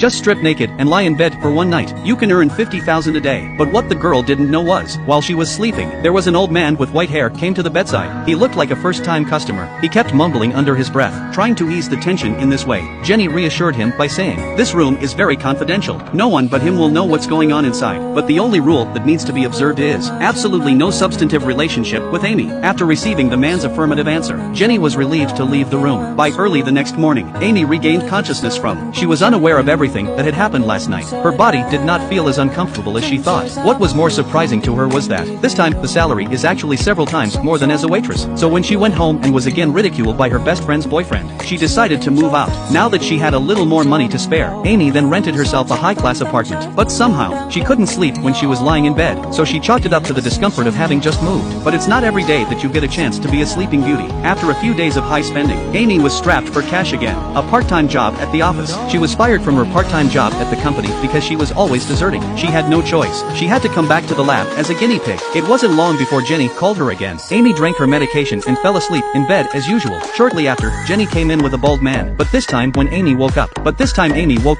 Just strip naked and lie in bed for one night. You can earn 50,000 a day. But what the girl didn't know was, while she was sleeping, there was an old man with white hair came to the bedside. He looked like a first-time customer. He kept mumbling under his breath, trying to ease the tension in this way. Jenny reassured him by saying, "This room is very confidential. No one but him will know what's going on inside. But the only rule that needs to be observed is absolutely no substantive relationship with Amy." After receiving the man's affirmative answer, Jenny was relieved to leave the room. By early the next morning, Amy regained consciousness from. She was unaware of everything that had happened last night. Her body did not feel as uncomfortable as she thought. What was more surprising to her was that, this time, the salary is actually several times more than as a waitress. So when she went home and was again ridiculed by her best friend's boyfriend, she decided to move out. Now that she had a little more money to spare, Amy then rented herself a high-class apartment. But somehow, she couldn't sleep when she was lying in bed, so she chalked it up to the discomfort of having just moved. But it's not every day that you get a chance to be a sleeping beauty. After a few days of high spending, Amy was strapped for cash again. A part-time job at the office. She was fired from her part-time job at the company because she was always deserting. She had no choice. She had to come back to the lab as a guinea pig. It wasn't long before Jenny called her again. Amy drank her medication and fell asleep in bed as usual. Shortly after, Jenny came in with a bald man. But this time Amy woke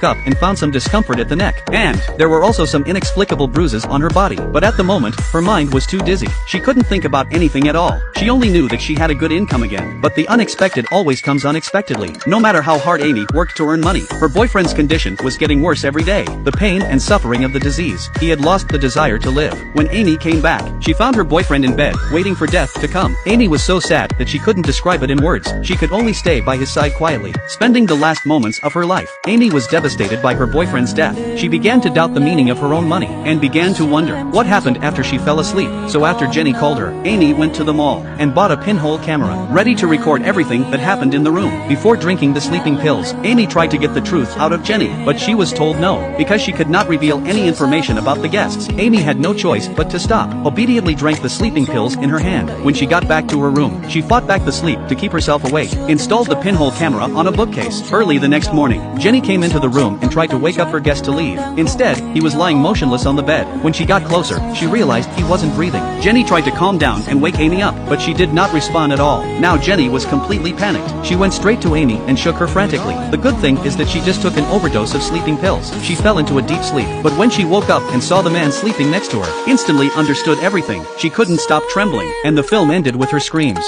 up and found some discomfort at the neck. And there were also some inexplicable bruises on her body. But at the moment, her mind was too dizzy. She couldn't think about anything at all. She only knew that she had a good income again. But the unexpected always comes unexpectedly. No matter how hard Amy worked to earn money, her boyfriend's condition was getting worse every day. The pain and suffering of the disease. He had lost the desire to live. When Amy came back, she found her boyfriend in bed, waiting for death to come. Amy was so sad that she couldn't describe it in words. She could only stay by his side quietly, spending the last moments of her life. Amy was devastated by her boyfriend's death. She began to doubt the meaning of her own money, and began to wonder what happened after she fell asleep. So after Jenny called her, Amy went to the mall, and bought a pinhole camera, ready to record everything that happened in the room. Before drinking the sleeping pills, Amy tried to get the truth out of Jenny, but she was told no, because she could not reveal any information about the guests. Amy had no choice but to stop, obediently drank the sleeping pills in her hand. When she got back to her room, she fought back the sleep to keep herself awake, installed the pinhole camera on a bookcase. Early the next morning, Jenny came into the room and tried to wake up her guest to leave. Instead, he was lying motionless on the bed. When she got closer, she realized he wasn't breathing. Jenny tried to calm down and wake Amy up, but she did not respond at all. Now Jenny was completely panicked. She went straight to Amy and shook her frantically. The good thing is that she just took an overdose of sleeping pills. She fell into a deep sleep, but when she woke up and saw the man sleeping next to her, instantly understood everything. She couldn't stop trembling, and the film ended with her screams.